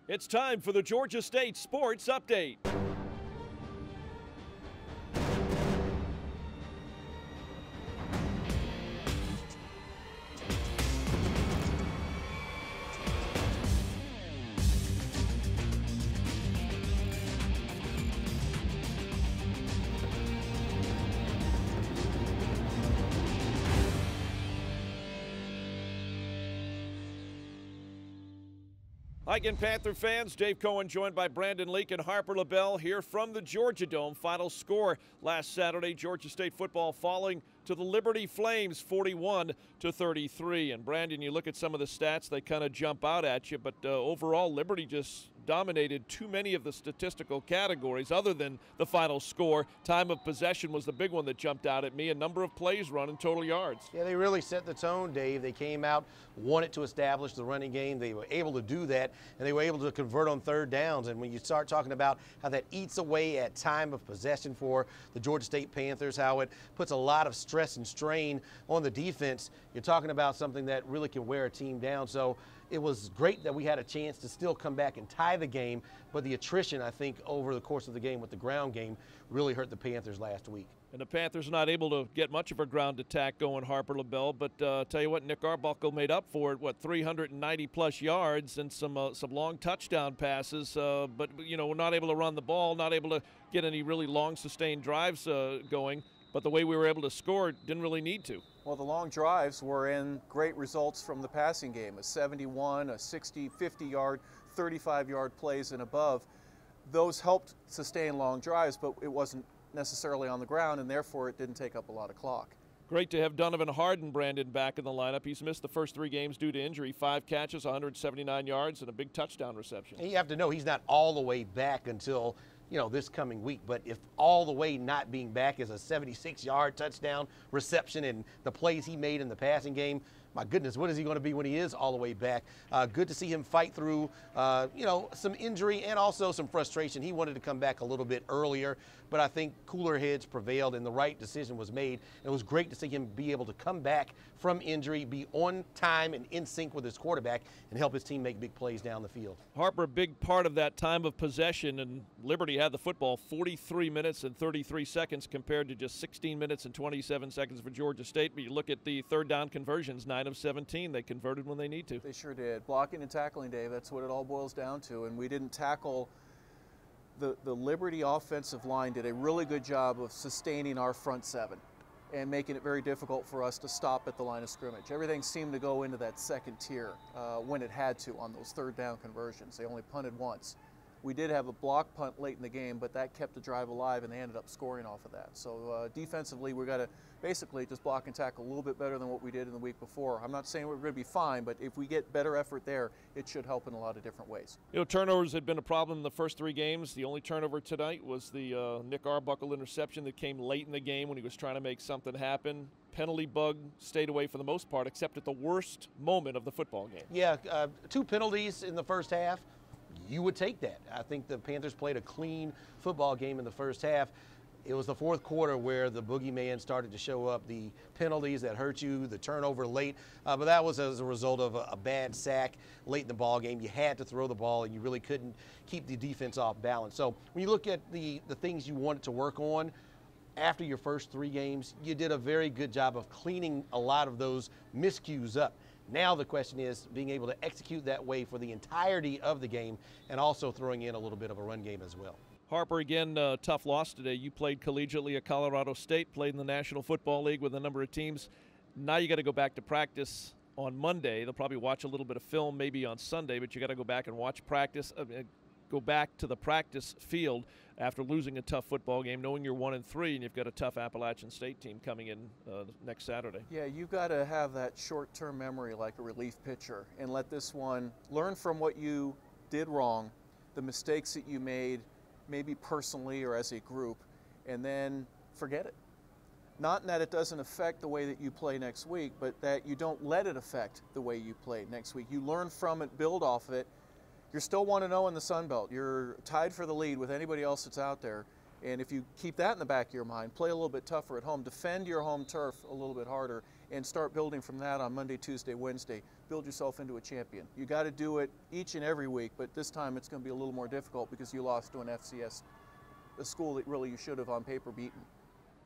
It's time for the Georgia State Sports Update. Hi again, Panther fans. Dave Cohen joined by Brandon Leak and Harper LaBelle here from the Georgia Dome. Final score last Saturday, Georgia State football falling to the Liberty Flames 41-33. And Brandon, you look at some of the stats, they kind of jump out at you, but overall Liberty just dominated too many of the statistical categories other than the final score. Time of possession was the big one that jumped out at me. A number of plays run and total yards. Yeah, they really set the tone, Dave. They came out, wanted to establish the running game. They were able to do that, and they were able to convert on third downs. And when you start talking about how that eats away at time of possession for the Georgia State Panthers, how it puts a lot of stress and strain on the defense, you're talking about something that really can wear a team down. So it was great that we had a chance to still come back and tie the game, but the attrition, I think, over the course of the game with the ground game really hurt the Panthers last week. And the Panthers not able to get much of a ground attack going, Harper LaBelle, but tell you what, Nick Arbuckle made up for it, 390-plus yards and some long touchdown passes, but, you know, we're not able to run the ball, not able to get any really long sustained drives going. But the way we were able to score, didn't really need to. Well, the long drives were in great results from the passing game, a 71, a 60, 50-yard, 35-yard plays and above. Those helped sustain long drives, but it wasn't necessarily on the ground, and therefore it didn't take up a lot of clock. Great to have Donovan Harden, Brandon, back in the lineup. He's missed the first 3 games due to injury. 5 catches, 179 yards, and a big touchdown reception. And you have to know he's not all the way back until, you know, this coming week, but if all the way not being back is a 76-yard touchdown reception and the plays he made in the passing game, my goodness, what is he going to be when he is all the way back? Good to see him fight through, some injury and also some frustration. He wanted to come back a little bit earlier, but I think cooler heads prevailed and the right decision was made. It was great to see him be able to come back from injury, be on time and in sync with his quarterback, and help his team make big plays down the field. Harper, a big part of that time of possession, and Liberty had the football 43 minutes and 33 seconds compared to just 16 minutes and 27 seconds for Georgia State. But you look at the third down conversions, 9 of 17. They converted when they need to. They sure did. Blocking and tackling, Dave, that's what it all boils down to. And we didn't tackle. The Liberty offensive line did a really good job of sustaining our front 7 and making it very difficult for us to stop at the line of scrimmage. Everything seemed to go into that second tier when it had to on those third down conversions. They only punted once. We did have a block punt late in the game, but that kept the drive alive, and they ended up scoring off of that. So defensively, we've got to basically just block and tackle a little bit better than what we did in the week before. I'm not saying we're going to be fine, but if we get better effort there, it should help in a lot of different ways. You know, turnovers had been a problem in the first 3 games. The only turnover tonight was the Nick Arbuckle interception that came late in the game when he was trying to make something happen. Penalty bug stayed away for the most part, except at the worst moment of the football game. Yeah, 2 penalties in the first half. You would take that. I think the Panthers played a clean football game in the first half. It was the fourth quarter where the boogeyman started to show up, the penalties that hurt you, the turnover late, but that was as a result of a bad sack late in the ball game. You had to throw the ball, and you really couldn't keep the defense off balance. So when you look at the things you wanted to work on, after your first 3 games, you did a very good job of cleaning a lot of those miscues up. Now the question is being able to execute that way for the entirety of the game and also throwing in a little bit of a run game as well. Harper, again, tough loss today. You played collegiately at Colorado State, played in the National Football League with a number of teams. Now you got to go back to practice on Monday. They'll probably watch a little bit of film maybe on Sunday, but you got to go back and watch practice. Go back to the practice field after losing a tough football game, knowing you're 1-3 and you've got a tough Appalachian State team coming in next Saturday. Yeah, you've got to have that short-term memory like a relief pitcher and let this one learn from what you did wrong, the mistakes that you made, maybe personally or as a group, and then forget it. Not that it doesn't affect the way that you play next week, but that you don't let it affect the way you play next week. You learn from it, build off of it. You're still 1-0 in the Sun Belt. You're tied for the lead with anybody else that's out there, And if you keep that in the back of your mind, play a little bit tougher at home, defend your home turf a little bit harder, and start building from that on Monday, Tuesday, Wednesday. Build yourself into a champion. You got to do it each and every week, but this time it's going to be a little more difficult because you lost to an FCS, a school that really you should have on paper beaten.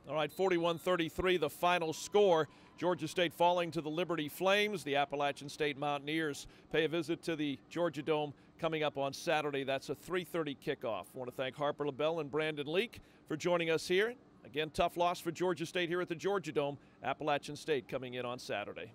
All right, 41-33, the final score. Georgia State falling to the Liberty Flames. The Appalachian State Mountaineers pay a visit to the Georgia Dome coming up on Saturday. That's a 3:30 kickoff. I want to thank Harper LaBelle and Brandon Leak for joining us here. Again, tough loss for Georgia State here at the Georgia Dome. Appalachian State coming in on Saturday.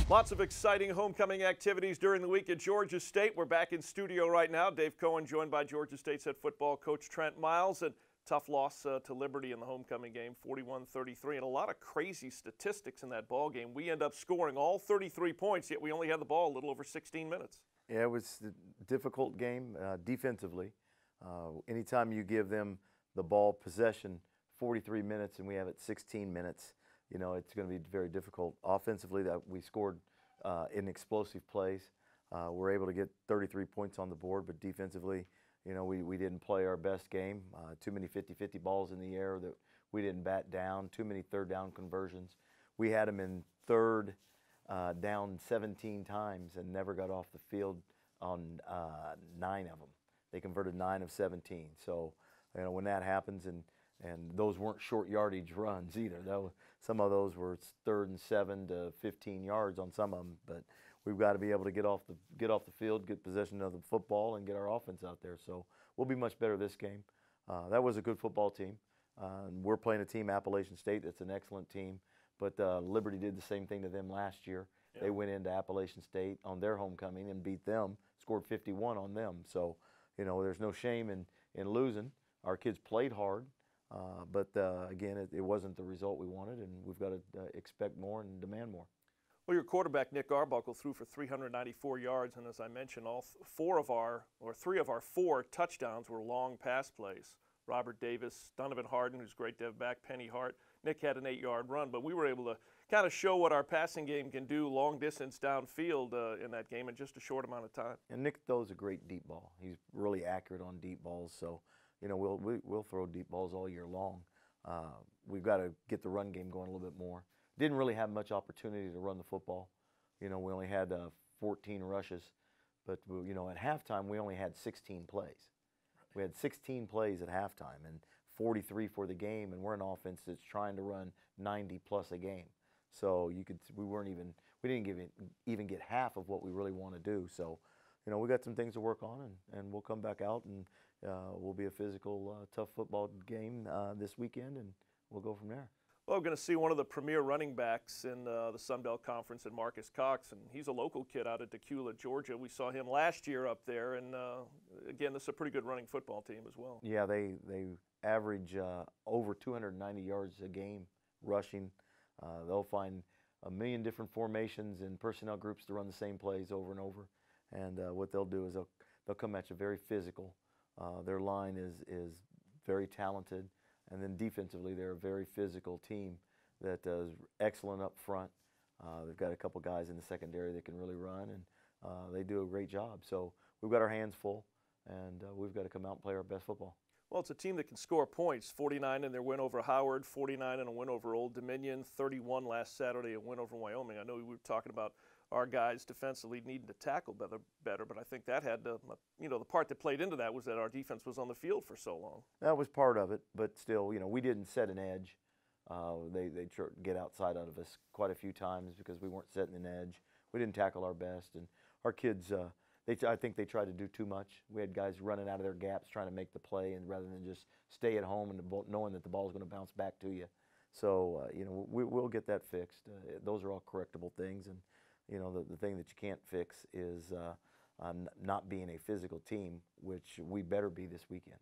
Lots of exciting homecoming activities during the week at Georgia State. We're back in studio right now. Dave Cohen joined by Georgia State's head football coach Trent Miles. And tough loss to Liberty in the homecoming game, 41-33. And a lot of crazy statistics in that ball game. We end up scoring all 33 points, yet we only had the ball a little over 16 minutes. Yeah, it was a difficult game defensively. Anytime you give them the ball possession 43 minutes and we have it 16 minutes, you know, it's going to be very difficult. Offensively, that we scored in explosive plays. We're able to get 33 points on the board, but defensively, you know, we didn't play our best game. Too many 50-50 balls in the air that we didn't bat down. Too many third down conversions. We had them in third down 17 times and never got off the field on 9 of them. They converted 9 of 17. So, you know, when that happens, and those weren't short yardage runs either. Some of those were 3rd and 7 to 15 yards on some of them. But we've got to be able to get off the field, get possession of the football, and get our offense out there. So we'll be much better this game. That was a good football team. We're playing a team, Appalachian State, that's an excellent team. But Liberty did the same thing to them last year. Yeah. They went into Appalachian State on their homecoming and beat them, scored 51 on them. So, you know, there's no shame in losing. Our kids played hard. But again, it wasn't the result we wanted, and we've got to expect more and demand more. Well, your quarterback, Nick Arbuckle, threw for 394 yards, and as I mentioned, three of our 4 touchdowns were long pass plays. Robert Davis, Donovan Harden, who's great to have back, Penny Hart. Nick had an 8-yard run, but we were able to kind of show what our passing game can do long distance downfield in that game in just a short amount of time. And Nick throws a great deep ball. He's really accurate on deep balls, so you know, we'll throw deep balls all year long. We've got to get the run game going a little bit more. Didn't really have much opportunity to run the football. You know, we only had 14 rushes, but you know, at halftime we only had 16 plays. We had 16 plays at halftime and 43 for the game, and we're an offense that's trying to run 90 plus a game. So we didn't even get half of what we really want to do. So, you know, we got some things to work on, and we'll come back out and will be a physical, tough football game this weekend, and we'll go from there. Well, we're going to see one of the premier running backs in the Sun Belt Conference, and Marcus Cox, and he's a local kid out of Decula, Georgia. We saw him last year up there, and again, this is a pretty good running football team as well. Yeah, they average over 290 yards a game rushing. They'll find a million different formations and personnel groups to run the same plays over and over, and what they'll do is they'll come at you very physical. Their line is very talented, and then defensively they're a very physical team that is excellent up front. They've got a couple guys in the secondary that can really run, and they do a great job. So we've got our hands full, and we've got to come out and play our best football. Well, it's a team that can score points. 49 in their win over Howard, 49 in a win over Old Dominion, 31 last Saturday, a win over Wyoming. I know we were talking about our guys defensively needing to tackle better, but I think that had to, the part that played into that was that our defense was on the field for so long. That was part of it, but still, we didn't set an edge. They tried to get outside out of us quite a few times because we weren't setting an edge. We didn't tackle our best, and our kids, I think they tried to do too much. We had guys running out of their gaps trying to make the play, and rather than just stay at home and knowing that the ball is going to bounce back to you. So, we'll get that fixed. Those are all correctable things, and the thing that you can't fix is not being a physical team, which we better be this weekend.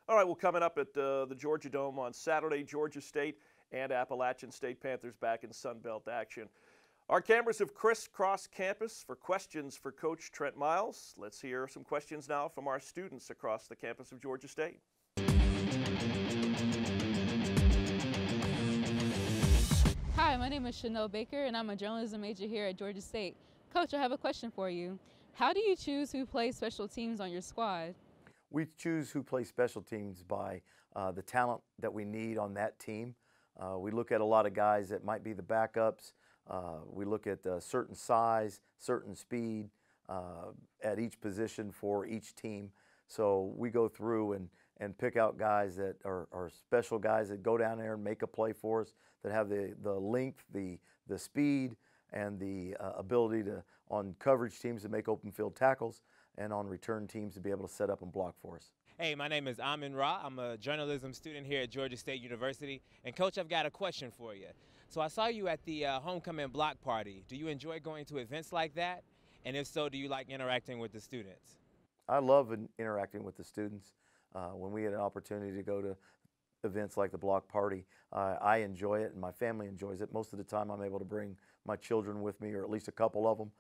All right, well, coming up at the Georgia Dome on Saturday, Georgia State and Appalachian State Panthers back in Sun Belt action. Our cameras have crisscrossed campus for questions for Coach Trent Miles. Let's hear some questions now from our students across the campus of Georgia State. Hi, my name is Chanel Baker, and I'm a journalism major here at Georgia State. Coach, I have a question for you. How do you choose who plays special teams on your squad? We choose who plays special teams by the talent that we need on that team. We look at a lot of guys that might be the backups. We look at certain size, certain speed at each position for each team. So we go through and pick out guys that are special guys that go down there and make a play for us, that have the length, the speed, and the ability to, on coverage teams, to make open field tackles, and on return teams to be able to set up and block for us. Hey, my name is Amin Ra. I'm a journalism student here at Georgia State University. And Coach, I've got a question for you. So I saw you at the homecoming block party. Do you enjoy going to events like that? And if so, do you like interacting with the students? I love interacting with the students. When we get an opportunity to go to events like the block party, I enjoy it and my family enjoys it. Most of the time I'm able to bring my children with me, or at least a couple of them.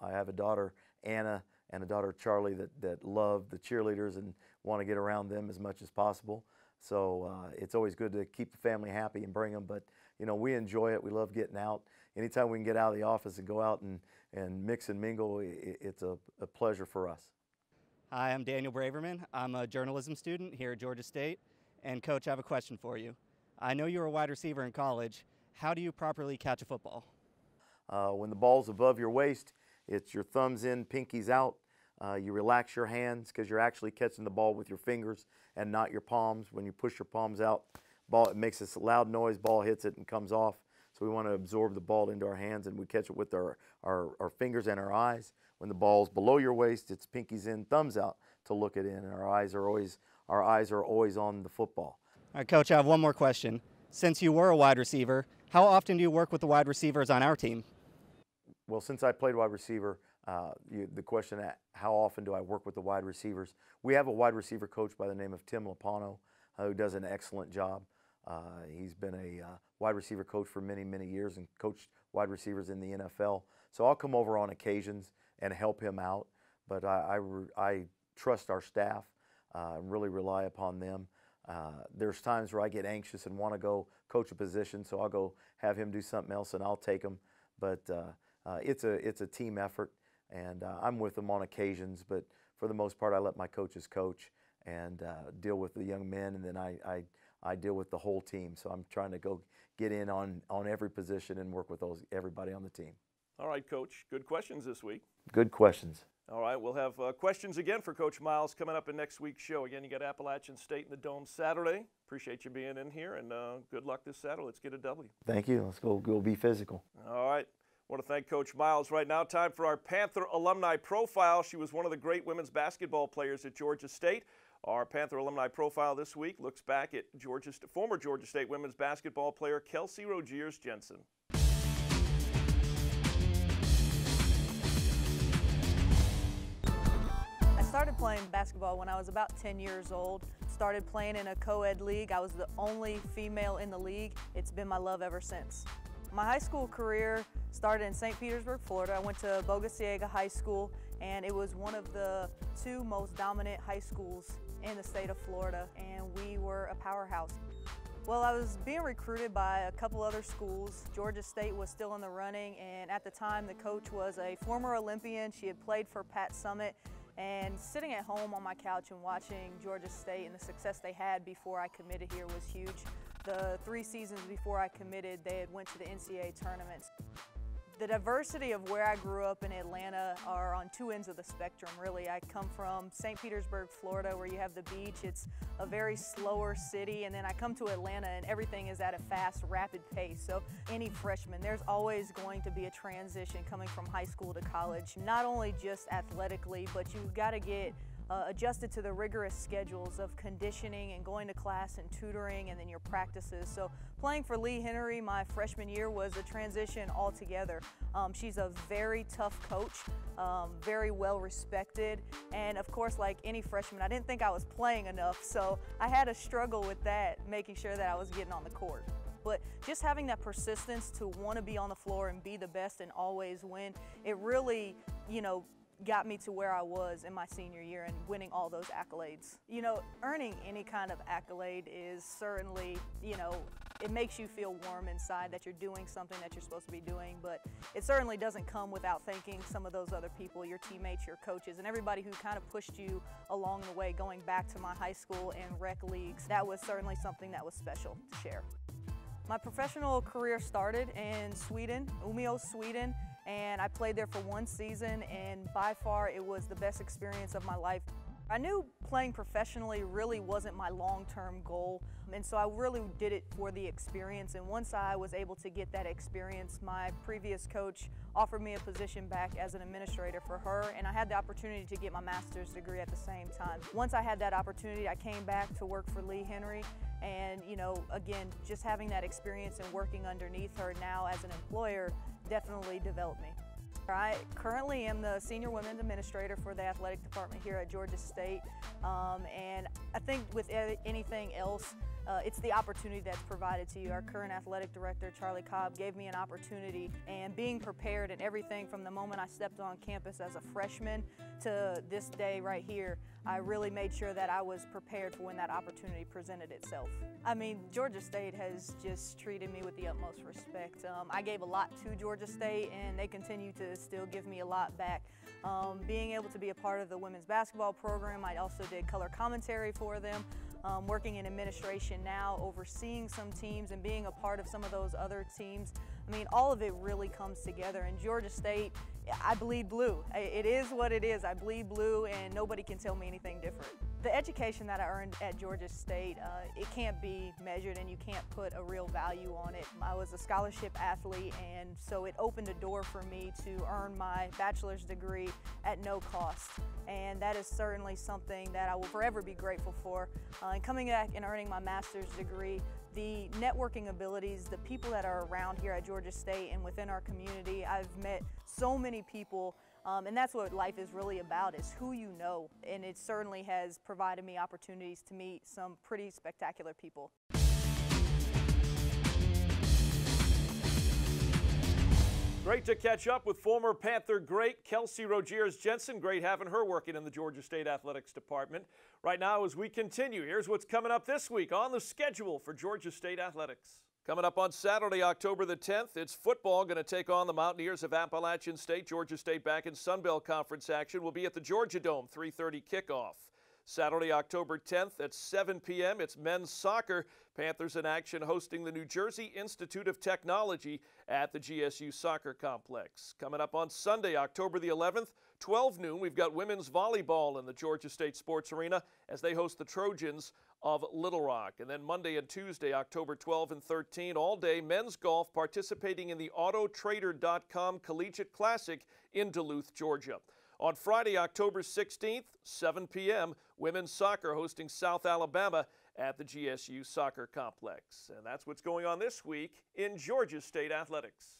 I have a daughter, Anna, and a daughter, Charlie, that love the cheerleaders and want to get around them as much as possible. So it's always good to keep the family happy and bring them, but we enjoy it. We love getting out. Anytime we can get out of the office and go out and mix and mingle, it's a pleasure for us. Hi, I'm Daniel Braverman. I'm a journalism student here at Georgia State. And Coach, I have a question for you. I know you were a wide receiver in college. How do you properly catch a football? When the ball's above your waist, it's your thumbs in, pinkies out. You relax your hands because you're actually catching the ball with your fingers and not your palms. When you push your palms out, it makes this loud noise, ball hits it and comes off. So we want to absorb the ball into our hands, and we catch it with our fingers and our eyes. When the ball's below your waist, it's pinkies in, thumbs out to look it in, and our eyes are always on the football. All right, Coach, I have one more question. Since you were a wide receiver, how often do you work with the wide receivers on our team? Well, since I played wide receiver, the question, how often do I work with the wide receivers? We have a wide receiver coach by the name of Tim Lapano who does an excellent job. He's been a wide receiver coach for many, many years and coached wide receivers in the NFL. So I'll come over on occasions and help him out, but I trust our staff, really rely upon them. There's times where I get anxious and want to go coach a position, so I'll go have him do something else and I'll take him. But it's a team effort, and I'm with them on occasions, but for the most part I let my coaches coach and deal with the young men, and then I deal with the whole team. So I'm trying to go get in on every position and work with everybody on the team. All right, Coach, good questions this week. Good questions. All right, we'll have questions again for Coach Miles coming up in next week's show. Again, you got Appalachian State in the Dome Saturday. Appreciate you being in here, and good luck this Saturday. Let's get a W. Thank you. Let's go be physical. All right. I want to thank Coach Miles. Right now, time for our Panther alumni profile. She was one of the great women's basketball players at Georgia State. Our Panther alumni profile this week looks back at former Georgia State women's basketball player Kelsey Rogiers Jensen. I started playing basketball when I was about 10 years old. Started playing in a co-ed league. I was the only female in the league. It's been my love ever since. My high school career started in St. Petersburg, Florida. I went to Boga Ciega High School, and it was one of the 2 most dominant high schools in the state of Florida, and we were a powerhouse. Well, I was being recruited by a couple other schools. Georgia State was still in the running, and at the time the coach was a former Olympian. She had played for Pat Summitt, and sitting at home on my couch and watching Georgia State and the success they had before I committed here was huge. The 3 seasons before I committed, they had went to the NCAA tournaments. The diversity of where I grew up in Atlanta are on 2 ends of the spectrum, really. I come from St. Petersburg, Florida, where you have the beach. It's a very slower city, and then I come to Atlanta and everything is at a fast, rapid pace. So any freshman, there's always going to be a transition coming from high school to college, not only just athletically, but you've got to get adjusted to the rigorous schedules of conditioning and going to class and tutoring and then your practices. So playing for Lee Henry my freshman year was a transition altogether. She's a very tough coach, very well respected, and of course, like any freshman, I didn't think I was playing enough, so I had a struggle with that, making sure that I was getting on the court. But just having that persistence to want to be on the floor and be the best and always win, it really, got me to where I was in my senior year and winning all those accolades. Earning any kind of accolade is certainly, it makes you feel warm inside that you're doing something that you're supposed to be doing, but it certainly doesn't come without thanking some of those other people, your teammates, your coaches, and everybody who kind of pushed you along the way going back to my high school and rec leagues. That was certainly something that was special to share. My professional career started in Sweden, Umeå, Sweden, and I played there for 1 season, and by far it was the best experience of my life. I knew playing professionally really wasn't my long-term goal, and so I really did it for the experience. And once I was able to get that experience, my previous coach offered me a position back as an administrator for her, and I had the opportunity to get my master's degree at the same time. Once I had that opportunity, I came back to work for Lee Henry, and again, just having that experience and working underneath her now as an employer definitely developed me. I currently am the senior women's administrator for the athletic department here at Georgia State, and I think with anything else, it's the opportunity that's provided to you. Our current athletic director, Charlie Cobb, gave me an opportunity, and being prepared and everything from the moment I stepped on campus as a freshman to this day right here, I really made sure that I was prepared for when that opportunity presented itself. I mean, Georgia State has just treated me with the utmost respect. I gave a lot to Georgia State, and they continue to still give me a lot back. Being able to be a part of the women's basketball program, I also did color commentary for them. Working in administration now, overseeing some teams and being a part of some of those other teams. I mean, all of it really comes together. And Georgia State, I bleed blue. It is what it is. I bleed blue, and nobody can tell me anything different. The education that I earned at Georgia State, it can't be measured, and you can't put a real value on it. I was a scholarship athlete, and so it opened a door for me to earn my bachelor's degree at no cost. And that is certainly something that I will forever be grateful for. And coming back and earning my master's degree, the networking abilities, the people that are around here at Georgia State and within our community, I've met so many people, and that's what life is really about, is who you know. And it certainly has provided me opportunities to meet some pretty spectacular people. Great to catch up with former Panther great Kelsey Rogiers-Jensen. Great having her working in the Georgia State Athletics Department. Right now, as we continue, here's what's coming up this week on the schedule for Georgia State Athletics. Coming up on Saturday, October the 10th, it's football going to take on the Mountaineers of Appalachian State. Georgia State back in Sun Belt Conference action will be at the Georgia Dome, 3:30 kickoff. Saturday, October 10th at 7 p.m., it's men's soccer. Panthers in action hosting the New Jersey Institute of Technology at the GSU Soccer Complex. Coming up on Sunday, October the 11th, 12 noon, we've got women's volleyball in the Georgia State Sports Arena as they host the Trojans of Little Rock. And then Monday and Tuesday, October 12 and 13, all day, men's golf participating in the Autotrader.com Collegiate Classic in Duluth, Georgia. On Friday, October 16th, 7 p.m., women's soccer hosting South Alabama at the GSU Soccer Complex. And that's what's going on this week in Georgia State Athletics.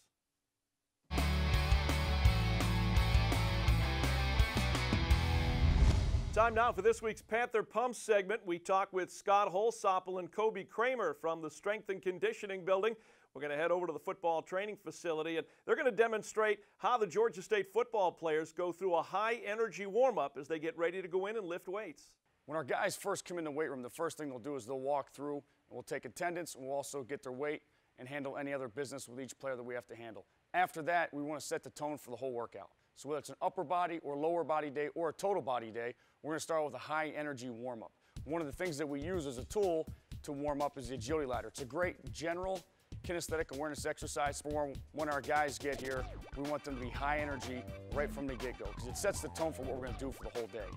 Time now for this week's Panther Pumps segment. We talk with Scott Holsopple and Kobe Kramer from the Strength and Conditioning Building. We're going to head over to the football training facility, and they're going to demonstrate how the Georgia State football players go through a high-energy warm-up as they get ready to go in and lift weights. When our guys first come in the weight room, the first thing they'll do is they'll walk through, and we'll take attendance, and we'll also get their weight and handle any other business with each player that we have to handle. After that, we want to set the tone for the whole workout. So whether it's an upper body or lower body day or a total body day, we're going to start with a high-energy warm-up. One of the things that we use as a tool to warm up is the agility ladder. It's a great general kinesthetic awareness exercise for when our guys get here. We want them to be high energy right from the get-go because it sets the tone for what we're going to do for the whole day.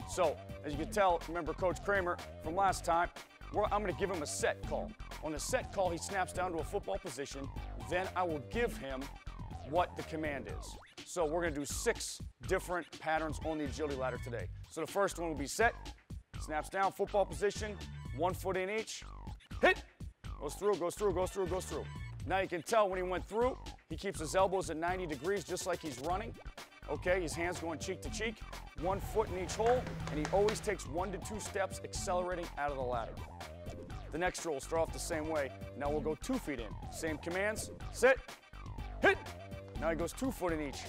So, as you can tell, remember Coach Kramer from last time, I'm going to give him a set call. On the set call, he snaps down to a football position. Then I will give him what the command is. So we're going to do 6 different patterns on the agility ladder today. So the first one will be set, snaps down, football position, 1 foot in each, hit, goes through, goes through, goes through, goes through. Now you can tell when he went through, he keeps his elbows at 90 degrees just like he's running. Okay, his hands going cheek to cheek, 1 foot in each hole, and he always takes 1 to 2 steps accelerating out of the ladder. The next drill will start off the same way. Now we'll go 2 feet in. Same commands, set, hit. Now he goes 2 foot in each.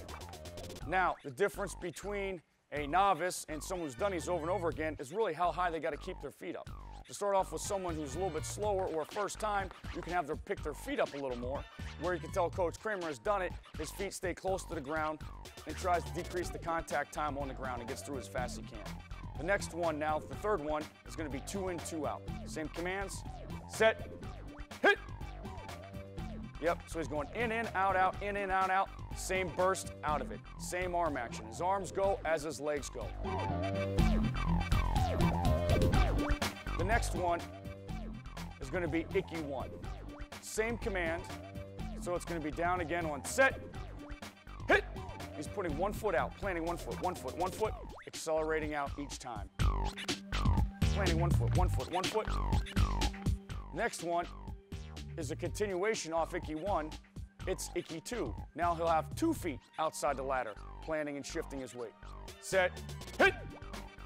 Now, the difference between a novice and someone who's done these over and over again is really how high they got to keep their feet up. To start off with someone who's a little bit slower or first time, you can have them pick their feet up a little more. Where you can tell Coach Kramer has done it, his feet stay close to the ground and tries to decrease the contact time on the ground and gets through as fast as he can. The next one now, the third one, is going to be 2 in, 2 out. Same commands, set, hit. Yep, so he's going in, out, in, out. Same burst out of it. Same arm action. His arms go as his legs go. The next one is going to be Icky 1. Same command, so it's going to be down again on set, hit. He's putting 1 foot out, planting 1 foot, 1 foot, 1 foot, accelerating out each time. Planting 1 foot, 1 foot, 1 foot. Next one is a continuation off Icky 1. It's Icky 2. Now he'll have 2 feet outside the ladder, planting and shifting his weight. Set, hit.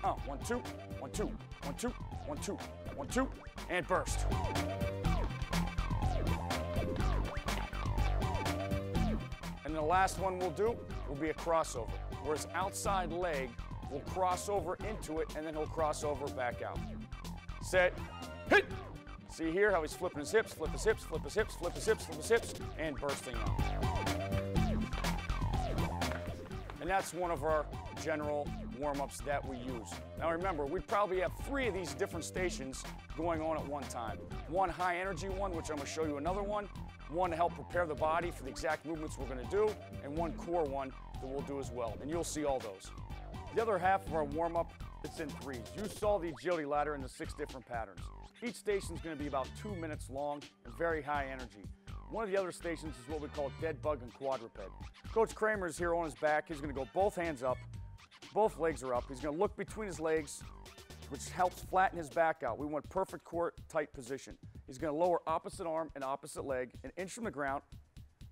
1, 2, 1, 2, 1, 2, 1, 2, 1, 2, and burst. And the last one we'll do will be a crossover, where his outside leg will cross over into it, and then he'll cross over back out. Set, hit. See here how he's flipping his hips, flip his hips, flip his hips, flip his hips, flip his hips, and bursting out. And that's one of our general warm-ups that we use. Now remember, we probably have 3 of these different stations going on at one time. One high-energy one, which I'm going to show you another one to help prepare the body for the exact movements we're going to do, and one core one that we'll do as well, and you'll see all those. The other half of our warm-up, it's in 3s. You saw the agility ladder in the 6 different patterns. Each station is going to be about 2 minutes long and very high energy. One of the other stations is what we call dead bug and quadruped. Coach Kramer is here on his back. He's going to go both hands up, both legs are up. He's going to look between his legs, which helps flatten his back out. We want perfect core tight position. He's going to lower opposite arm and opposite leg, an inch from the ground,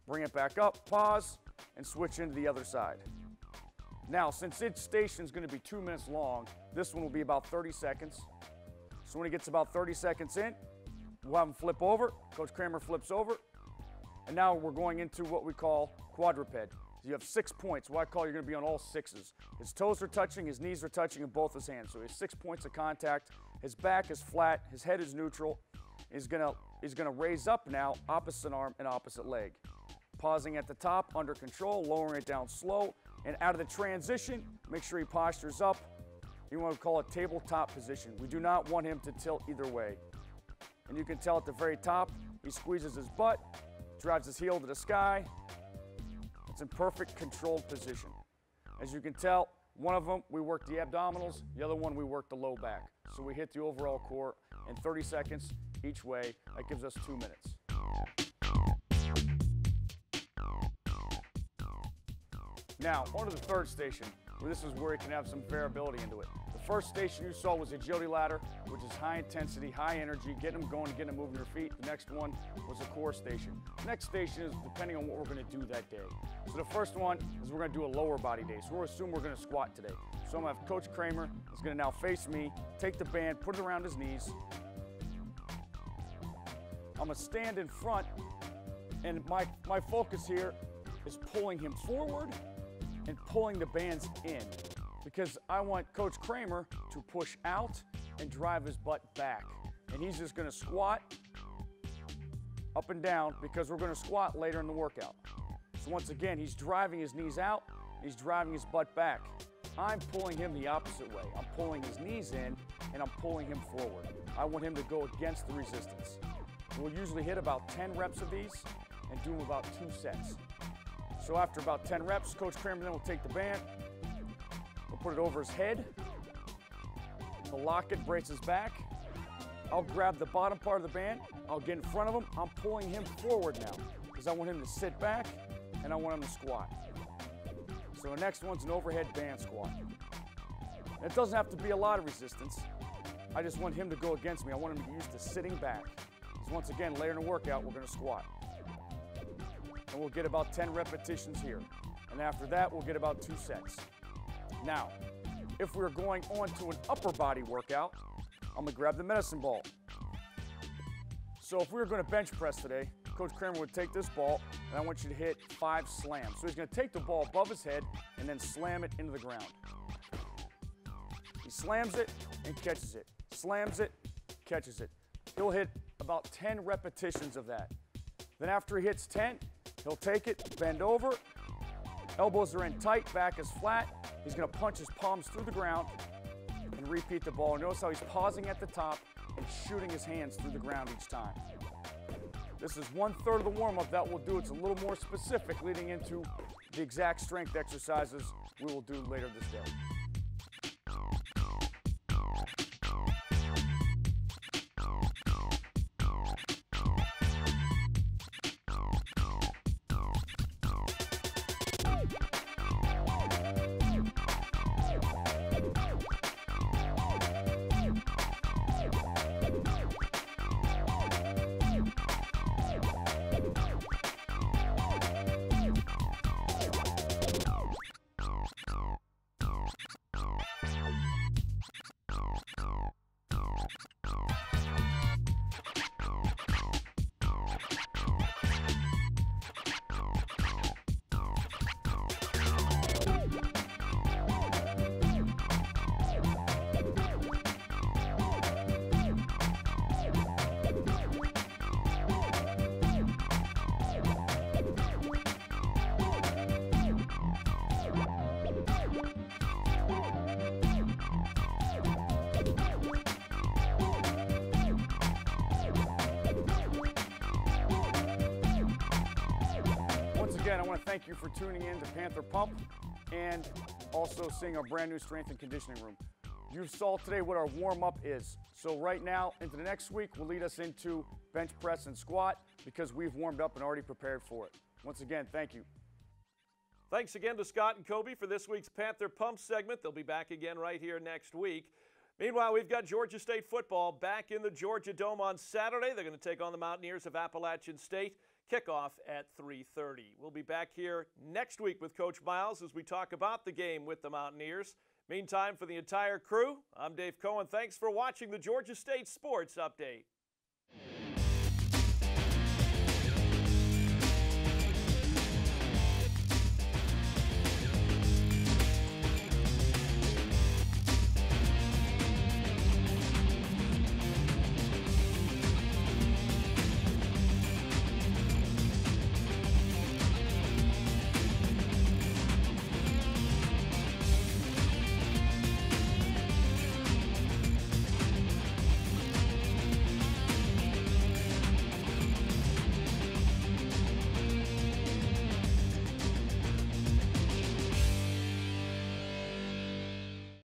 bring it back up, pause, and switch into the other side. Now, since each station is going to be 2 minutes long, this one will be about 30 seconds. So when he gets about 30 seconds in, we'll have him flip over. Coach Kramer flips over. And now we're going into what we call quadruped. You have 6 points. What I call you're going to be on all 6s. His toes are touching, his knees are touching, and both his hands. So he has 6 points of contact. His back is flat, his head is neutral. He's going to raise up now, opposite arm and opposite leg. Pausing at the top, under control, lowering it down slow. And out of the transition, make sure he postures up. You want to call it tabletop position. We do not want him to tilt either way. And you can tell at the very top, he squeezes his butt, drives his heel to the sky. It's in perfect controlled position. As you can tell, one of them, we work the abdominals, the other one, we work the low back. So we hit the overall core in 30 seconds each way. That gives us 2 minutes. Now, on to the third station, where this is where you can have some variability into it. The first station you saw was agility ladder, which is high intensity, high energy, getting them going, getting them moving their feet. The next one was a core station. The next station is depending on what we're going to do that day. So the first one is we're going to do a lower body day. So we'll assume we're going to squat today. So I'm going to have Coach Kramer is going to now face me, take the band, put it around his knees. I'm going to stand in front And my focus here is pulling him forward and pulling the bands in, because I want Coach Kramer to push out and drive his butt back. And he's just gonna squat up and down because we're gonna squat later in the workout. So once again, he's driving his knees out, he's driving his butt back. I'm pulling him the opposite way. I'm pulling his knees in and I'm pulling him forward. I want him to go against the resistance. We'll usually hit about 10 reps of these and do them about 2 sets. So after about 10 reps, Coach Kramer then will take the band, we'll put it over his head, he'll lock it, brace his back. I'll grab the bottom part of the band, I'll get in front of him, I'm pulling him forward now because I want him to sit back and I want him to squat. So the next one's an overhead band squat. And it doesn't have to be a lot of resistance. I just want him to go against me. I want him to get used to sitting back. Because once again, later in the workout, we're gonna squat. And we'll get about 10 repetitions here. And after that, we'll get about 2 sets. Now, if we're going on to an upper body workout, I'm gonna grab the medicine ball. So if we were gonna bench press today, Coach Kramer would take this ball, and I want you to hit 5 slams. So he's gonna take the ball above his head and then slam it into the ground. He slams it and catches it. Slams it, catches it. He'll hit about 10 repetitions of that. Then after he hits 10, he'll take it, bend over, elbows are in tight, back is flat. He's gonna punch his palms through the ground and repeat the ball. Notice how he's pausing at the top and shooting his hands through the ground each time. This is 1/3 of the warm-up that we'll do. It's a little more specific leading into the exact strength exercises we will do later this day. Again, I want to thank you for tuning in to Panther Pump and also seeing our brand new strength and conditioning room. You saw today what our warm-up is. So right now, into the next week, will lead us into bench press and squat because we've warmed up and already prepared for it. Once again, thank you. Thanks again to Scott and Kobe for this week's Panther Pump segment. They'll be back again right here next week. Meanwhile, we've got Georgia State football back in the Georgia Dome on Saturday. They're going to take on the Mountaineers of Appalachian State. Kickoff at 3:30. We'll be back here next week with Coach Miles as we talk about the game with the Mountaineers. Meantime, for the entire crew, I'm Dave Cohen. Thanks for watching the Georgia State Sports Update.